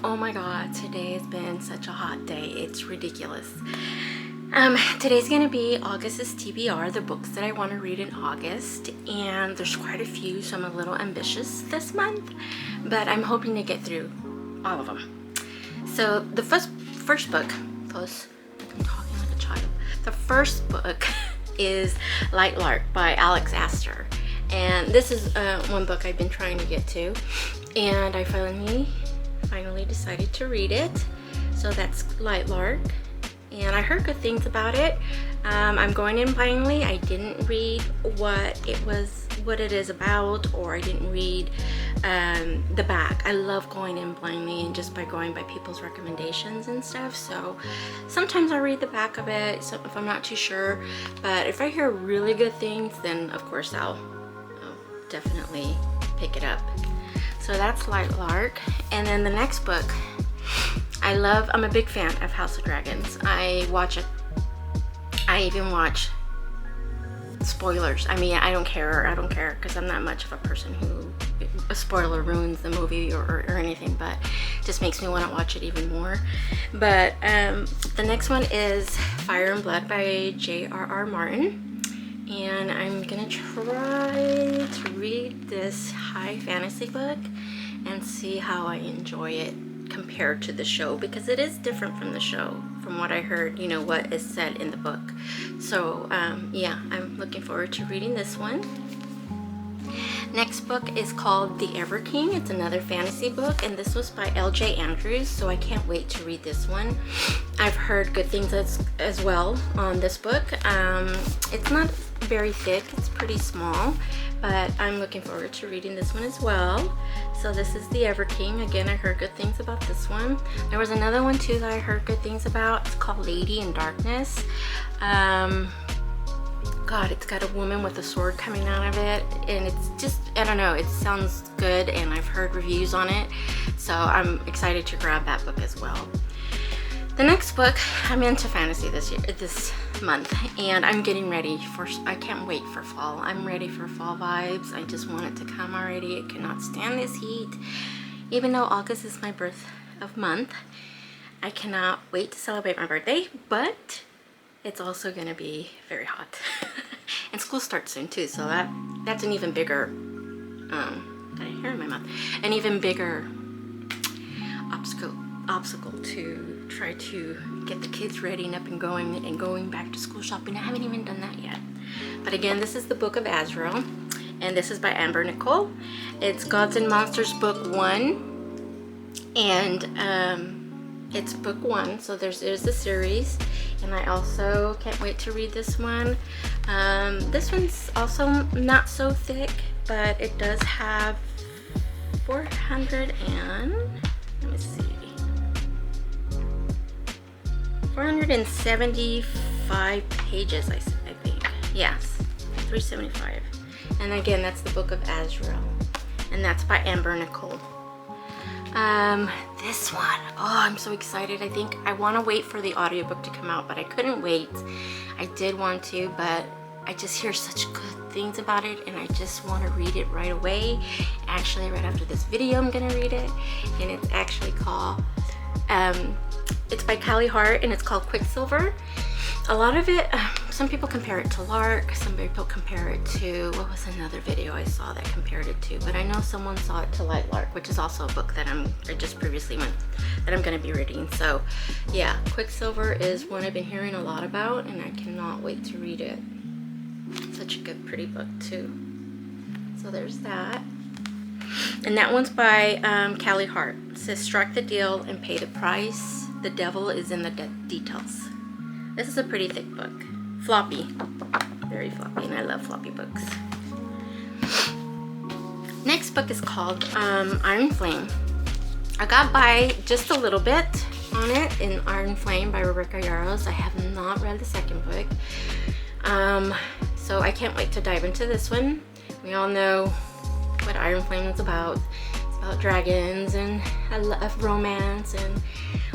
Oh my god, today has been such a hot day. It's ridiculous. Today's gonna be August's TBR, the books that I want to read in August, and there's quite a few, so I'm a little ambitious this month, but I'm hoping to get through all of them. So the first book, I'm talking like a child. The first book is Light Lark by Alex Astor, and this is one book I've been trying to get to, and I finally decided to read it. So that's Light Lark, and I heard good things about it. I'm going in blindly. I didn't read what it is about, or I didn't read the back. I love going in blindly and just by going by people's recommendations and stuff. So sometimes I'll read the back of it so if I'm not too sure, but if I hear really good things, then of course I'll definitely pick it up. So that's Light Lark. And then the next book, I'm a big fan of House of Dragons. I watch it. I even watch spoilers. I mean, I don't care because I'm not much of a person who a spoiler ruins the movie or anything, but just makes me want to watch it even more. But the next one is Fire and Blood by J.R.R. Martin. And I'm gonna try to read this high fantasy book and see how I enjoy it compared to the show, because it is different from the show, from what I heard, what is said in the book. So yeah, I'm looking forward to reading this one. Next book is called The Ever King. It's another fantasy book, and this was by L.J. Andrews, so I can't wait to read this one. I've heard good things as well on this book. It's not very thick, it's pretty small, but I'm looking forward to reading this one as well. So this is The Ever King. Again, I heard good things about this one. There was another one too that I heard good things about. It's called Lady in Darkness. God, it's got a woman with a sword coming out of it, and it's just, I don't know, it sounds good, and I've heard reviews on it, so I'm excited to grab that book as well. The next book, I'm into fantasy this month, and I'm getting ready I can't wait for fall. I'm ready for fall vibes. I just want it to come already. I cannot stand this heat. Even though August is my birth of month, I cannot wait to celebrate my birthday, but it's also gonna be very hot. And school starts soon too, so that's an even bigger, got a hair in my mouth, an even bigger obstacle to try to get the kids ready and up and going back to school shopping. I haven't even done that yet. But again, this is the Book of Azrael, and this is by Amber Nicole. It's Gods and Monsters Book 1, and it's book 1, so there's a series, and I also can't wait to read this one. This one's also not so thick, but it does have 475 pages, I think. Yes, 375. And again, that's the Book of Azrael, and that's by Amber Nicole. This one, I'm so excited. I think I want to wait for the audiobook to come out, but I couldn't wait. I did want to, but I just hear such good things about it, and I just want to read it right away. Actually, right after this video, I'm gonna read it, and it's actually called it's by Callie Hart, and it's called Quicksilver. A lot of it, some people compare it to Lark, some people compare it to, what was another video I saw that compared it to, but I know someone saw it to Light Lark, which is also a book that I just previously went, that I'm going to be reading. So yeah, Quicksilver is one I've been hearing a lot about, and I cannot wait to read it. Such a good, pretty book too. So there's that. And that one's by Callie Hart. It says, strike the deal and pay the price. The devil is in the details. This is a pretty thick book. Floppy. Very floppy, and I love floppy books. Next book is called Iron Flame. I got by just a little bit on it in Iron Flame by Rebecca Yarros. I have not read the second book. So I can't wait to dive into this one. We all know what Iron Flame is about. It's about dragons and I love romance and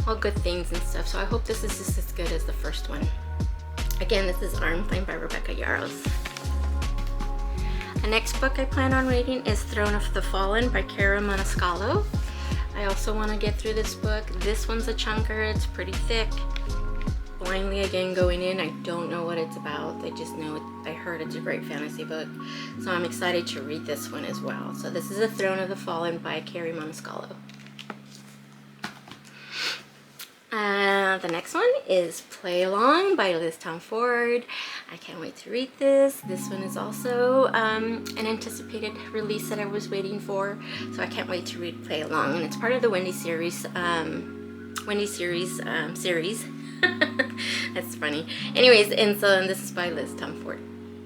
all good things and stuff. So I hope this is just as good as the first one. Again, this is Iron Flame by Rebecca Yarros. The next book I plan on reading is Throne of the Fallen by Cara Maniscalco. I also want to get through this book. This one's a chunker. It's pretty thick. Blindly again going in. I don't know what it's about. I just know I heard it's a great fantasy book. So I'm excited to read this one as well. So this is A Throne of the Fallen by Carrie Moniscalco. The next one is Play Along by Liz Ford. I can't wait to read this. This one is also an anticipated release that I was waiting for, so I can't wait to read Play Along. And it's part of the Wendy series. Series. That's funny. Anyways, and this is by Liz Ford.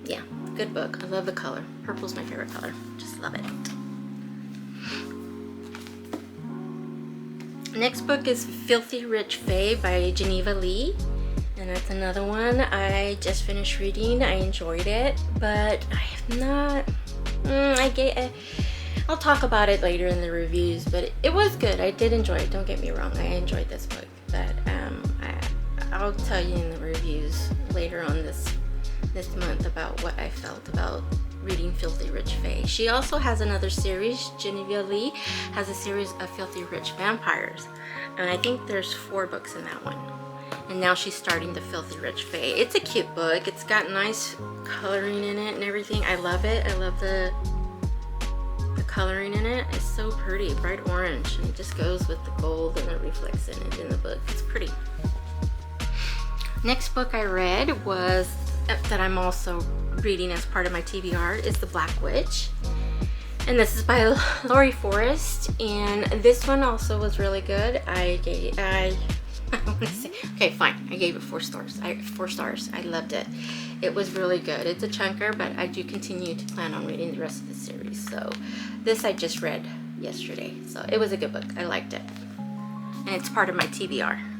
Yeah, good book. I love the color. Purple's my favorite color. Just love it. Next book is Filthy Rich Fae by Geneva Lee, and that's another one I just finished reading. I enjoyed it, but I have not. I'll talk about it later in the reviews, but it was good. I did enjoy it. Don't get me wrong. I enjoyed this book, but I'll tell you in the reviews later on this month about what I felt about reading Filthy Rich Fae. She also has another series. Genevieve Lee has a series of Filthy Rich Vampires, and I think there's 4 books in that one. And now she's starting the Filthy Rich Fae. It's a cute book. It's got nice coloring in it and everything. I love it. I love the coloring in it. It's so pretty, bright orange, and it just goes with the gold and the reflex in it in the book. It's pretty. Next book I read was that I'm also reading as part of my TBR is The Black Witch, and this is by Lori Forrest, and this one also was really good. I want to say, okay, fine, I gave it 4 stars. 4 stars. I loved it. It was really good. It's a chunker, but I do continue to plan on reading the rest of the series. So this I just read yesterday, so it was a good book. I liked it, and it's part of my TBR.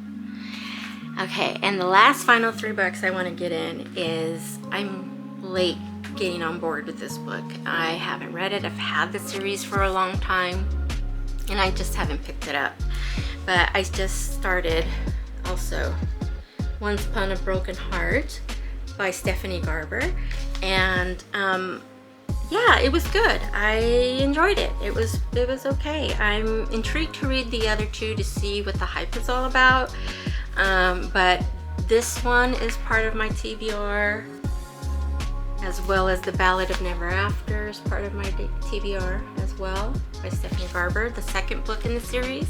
Okay, and the last final 3 books I want to get in is, I'm late getting on board with this book. I haven't read it. I've had the series for a long time, and I just haven't picked it up. But I just started also Once Upon a Broken Heart by Stephanie Garber, and yeah, it was good. I enjoyed it. It was okay. I'm intrigued to read the other 2 to see what the hype is all about. But this one is part of my TBR, as well as The Ballad of Never After is part of my TBR as well, by Stephanie Garber, the 2nd book in the series.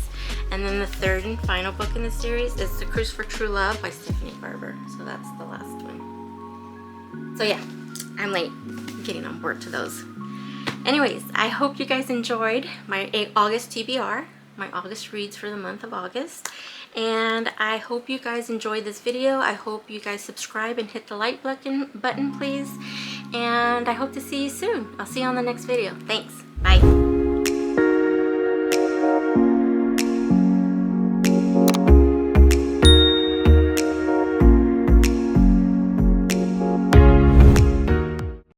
And then the 3rd and final book in the series is The Cruise for True Love by Stephanie Garber. So that's the last one. So yeah, I'm late getting on board to those. Anyways, I hope you guys enjoyed my August TBR, my August reads for the month of August. And I hope you guys enjoyed this video. I hope you guys subscribe and hit the like button, please. And I hope to see you soon. I'll see you on the next video. Thanks. Bye.